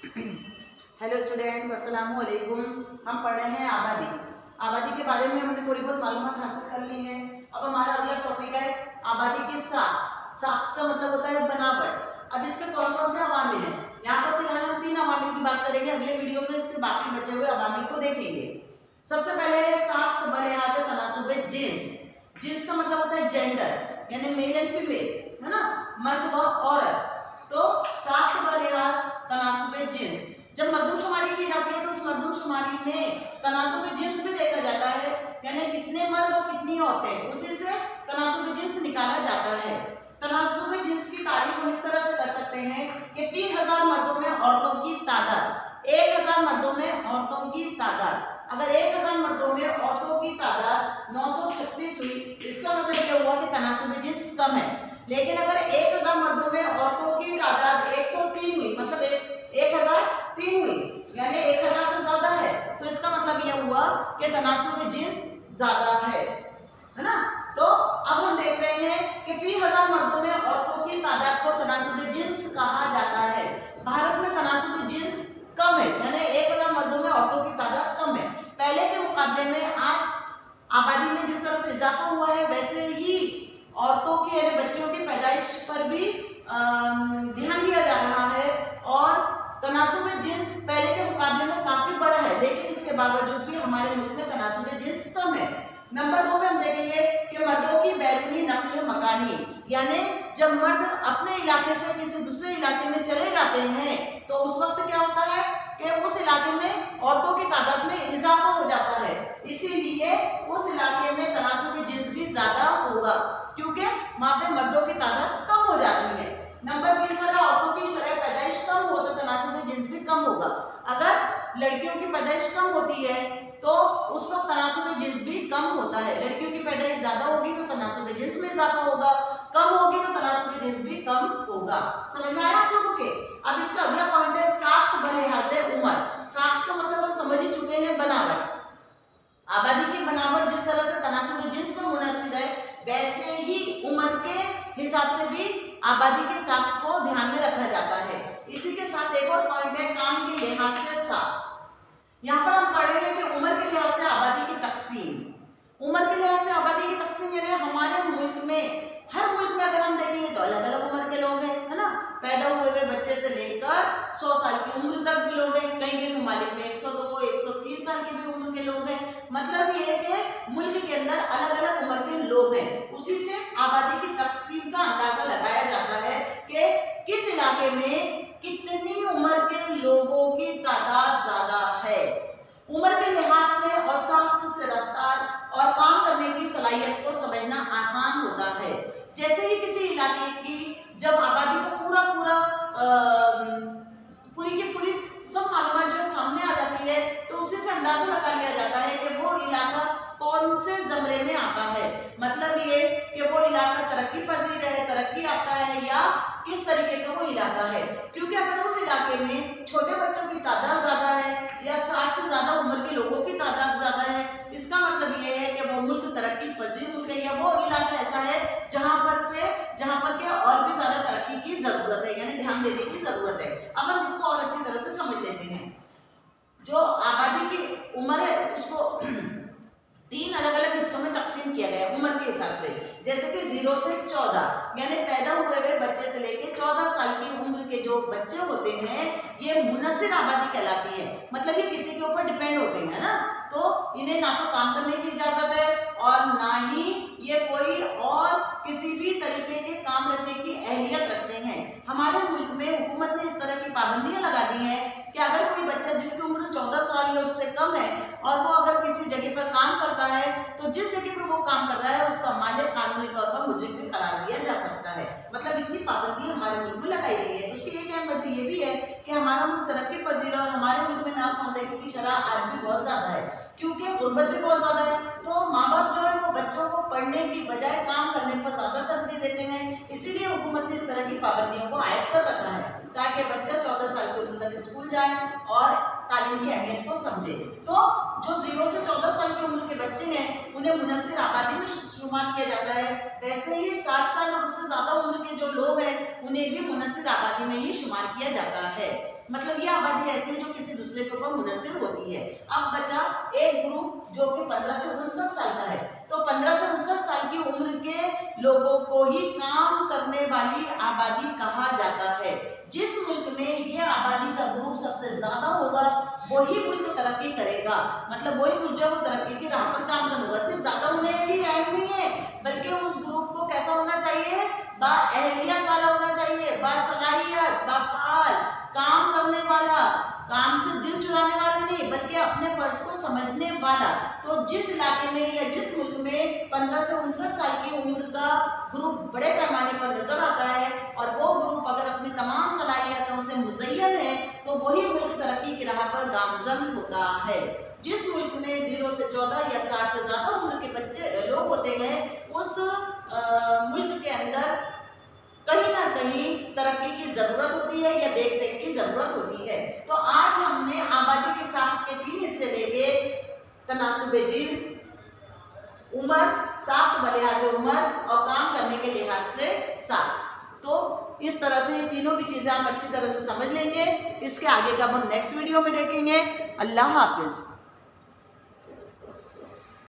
Hello students, अस्सलाम वालेकुम। हम पढ़ रहे हैं आबादी। आबादी के बारे में हमने थोड़ी बहुत मालूमात हासिल कर ली है। अब हमारा अगला टॉपिक है आबादी की साख। साख का मतलब होता है बनावट। अब इसके कौन कौन से अवामिल हैं, यहाँ पर फिलहाल हम 3 अवामिल की बात करेंगे। अगले वीडियो में इसके बाकी बचे हुए अवामिल को देखेंगे। सबसे पहले है साख बलिहाज़ तनासुब जिन्स। जिन्स का मतलब होता है जेंडर, यानी मेल एंड फीमेल, है ना, मर्द व औरत। तो साख बलिहाज़ तनासुब जिन्स, जब मर्दमशुमारी की जाती है तो उस मर्दमशुमारी में तनासुब जिन्स भी देखा जाता है, यानी कितने मर्द और कितनी औरतें, उसी से तनासुब जिन्स निकाला जाता है। तनासुब जिन्स की तारीफ हम इस तरह से कर सकते हैं कि फी 1000 मर्दों में औरतों की तादाद, 1000 मर्दों में औरतों की तादाद, अगर 1000 मर्दों में औरतों की तादाद 936 हुई, इसका मतलब यह हुआ कि तनासुब जिन्स कम है। लेकिन अगर 1000 मर्दों में औरतों की तादाद 103 हुई, मतलब 1003 हुई, यानी 1000 से ज्यादा है, तो इसका मतलब यह हुआ कि तनासुब जिन्स ज्यादा है ना। तो अब हम देख रहे हैं कि फी 1000 मर्दों में औरतों की तादाद को तनासुब जिन्स कहा जाता है। भारत में तनासुब जिन्स कम है, यानी 1000 मर्दों में औरतों की तादाद कम है। पहले के मुकाबले में आज आबादी में जिस तरह से इजाफा हुआ है, वैसे ही औरतों की यानी बच्चों की पैदाइश पर भी ध्यान दिया जा रहा है और तनासुब जिन्स पहले के मुकाबले में काफी बड़ा है, लेकिन इसके बावजूद भी हमारे मुल्क में तनासुब जिन्स कम है। नंबर 2 में हम देखेंगे कि मर्दों की बैरूनी नकल मकानी, यानी जब मर्द अपने इलाके से किसी दूसरे इलाके में चले जाते हैं तो उस वक्त क्या होता है कि उस इलाके में औरतों की तादाद में इजाफा हो जाता है, इसीलिए उस इलाके में तनासुब जिन्स भी ज्यादा होगा, क्योंकि वहां पे मर्दों की तादाद कम हो जाती है। नंबर 3 पर औरतों की शरह पैदाइश कम हो तो तनासुब जिन्स भी कम होगा। अगर लड़कियों की पैदाइश कम होती है तो उस वक्त तनासुब जिन्स भी कम होता है। लड़कियों की पैदाइश ज्यादा होगी तो तनासुब जिन्स में इजाफा होगा, कम होगी तो तनासुब जिन्स भी कम होगा। समझ में आया आप लोगों के? अब इसका अगला पॉइंट है साख्त बलिहाज़े उम्र। साख्त का मतलब हम समझ ही चुके हैं, बनावट। आबादी की बनावट जिस तरह से तनासुब जिन्स पर मुनहसिर है, वैसे ही उम्र के हिसाब से भी आबादी के साख्त को ध्यान में रखा जाता है। इसी के साथ एक और पॉइंट है काम के लिहाज से साख्त। यहाँ पर हम पढ़ेंगे कि उम्र के लिहाज से आबादी की तकसीम। उम्र के लिहाज से आबादी की तकसीम यानी हमारे मुल्क में, हर मुल्क में अगर हम देखेंगे तो अलग अलग उम्र के लोग हैं, है ना। पैदा हुए हुए बच्चे से लेकर 100 साल की उम्र तक भी लोग हैं। कई कई ममालिक में 102, 130 साल की भी उम्र के लोग हैं। मतलब ये है कि मुल्क के अंदर अलग अलग उम्र के लोग हैं, उसी से आबादी की तकसीम का अंदाजा लगाया जाता है कि किस इलाके में कितनी उम्र के लोगों की तादाद ज्यादा है। उम्र के लिहाज से और साख्त से रफ्तार और काम करने की सलाहियत को समझना आसान होता है। जैसे ही किसी इलाके की जब आबादी का पूरी की पूरी सब मालूमात जो है सामने आ जाती है, तो उसी से अंदाजा लगा लिया जाता है कि वो इलाका कौन से जमरे में आता है। मतलब ये कि वो इलाका तरक्की पजीर है, तरक्की याफ्ता है, या किस तरीके का वो इलाका है। क्योंकि अगर उस इलाके में छोटे बच्चों की तादाद ज्यादा है या 60 से ज्यादा उम्र के लोगों की तादाद ज्यादा है, इसका मतलब ये है कि वो मुल्क तरक्की पजीर मुल्क है, या वो इलाका ऐसा है जहां पर के और भी ज्यादा तरक्की की जरूरत है, यानी ध्यान देने की जरूरत है। अब हम इसको और अच्छी तरह से समझ लेते हैं। जो आबादी की उम्र है उसको 3 अलग अलग हिस्सों में तकसीम किया गया है उम्र के हिसाब से। जैसे कि 0 से 14, यानी पैदा हुए हुए बच्चे से लेकर 14 साल की उम्र के जो बच्चे होते हैं, ये मुनसिर आबादी कहलाती है। मतलब ये किसी के ऊपर डिपेंड होते हैं ना, तो इन्हें ना तो काम करने की इजाजत है और ना ही ये कोई और किसी भी तरीके के काम रखने की अहलियत रखते हैं। हमारे मुल्क में हुकूमत ने इस तरह की पाबंदियां लगा दी हैं कि अगर कोई बच्चा जिसकी उम्र 14 साल या उससे कम है और वो अगर किसी जगह पर काम करता है, तो जिस जगह पर वो काम कर रहा है उसका मालिक कानूनी तौर पर मुजरिम भी करार दिया जा सकता है। मतलब इतनी पाबंदी हमारे मुल्क में लगाई गई है। उसकी एक अहम वजह ये भी है कि हमारा मुल्क तरक्की पजीर है और हमारे मुल्क में नाखवानदगी की शरह आज भी बहुत ज्यादा है, क्योंकि गुर्बत भी बहुत ज्यादा है। तो माँ बाप जो है वो बच्चों को पढ़ने की बजाय काम करने पर ज्यादा तरजीह देते हैं, इसीलिए हुकूमत ने इस तरह की पाबंदियों को आयद कर रखा है ताकि बच्चा 14 साल की उम्र तक स्कूल जाए और तालीम की अहमियत को समझे। तो जो 0 से 14 साल की उम्र के बच्चे हैं उन्हें मुनसिर आबादी में शुमार किया जाता है। वैसे ही 60 साल और उससे ज्यादा उम्र के जो लोग हैं उन्हें भी मुनसिर आबादी में ही शुमार किया जाता है। मतलब ये आबादी ऐसी है जो किसी दूसरे के ऊपर मुनहसर होती है। अब बचा एक ग्रुप जो कि 15 से 59 साल का है। तो 15 से 59 साल की उम्र के लोगों को ही काम करने वाली आबादी कहा जाता है। जिस मुल्क में ये आबादी का ग्रुप सबसे ज्यादा होगा वही मुल्क तरक्की करेगा। मतलब वही मुल्क जो तरक्की की राह पर गामजन होगा। सिर्फ ज्यादा होने ही अहम नहीं है, बल्कि उस ग्रुप को कैसा होना चाहिए, बाअहलियत वाला होना चाहिए, बासलाहियत, बाफाल, काम करने वाला, काम से दिल चुराने वाला नहीं, बल्कि अपने फर्ज को समझने वाला। तो जिस इलाके में या जिस मुल्क में 15 से 59 साल की उम्र का ग्रुप बड़े पैमाने पर नजर आता है और वो ग्रुप अगर अपनी तमाम सलाहियतों से मुज़य्यन है तो वही मुल्क तरक्की की राह पर गामजन होता है। जिस मुल्क में 0 से 14 या 60 से ज्यादा उम्र के बच्चे लोग होते हैं उस मुल्क के अंदर कहीं ना कहीं तरक्की की जरूरत होती है या देख रेख की जरूरत होती है। तो आज हमने आबादी के साख्त के 3 हिस्से देखे, तनासुबे जिन्स, उम्र, साख्त बलिहाज उम्र और काम करने के लिहाज से साख्त। तो इस तरह से ये तीनों भी चीजें आप अच्छी तरह से समझ लेंगे। इसके आगे का हम नेक्स्ट वीडियो में देखेंगे। अल्लाह हाफिज।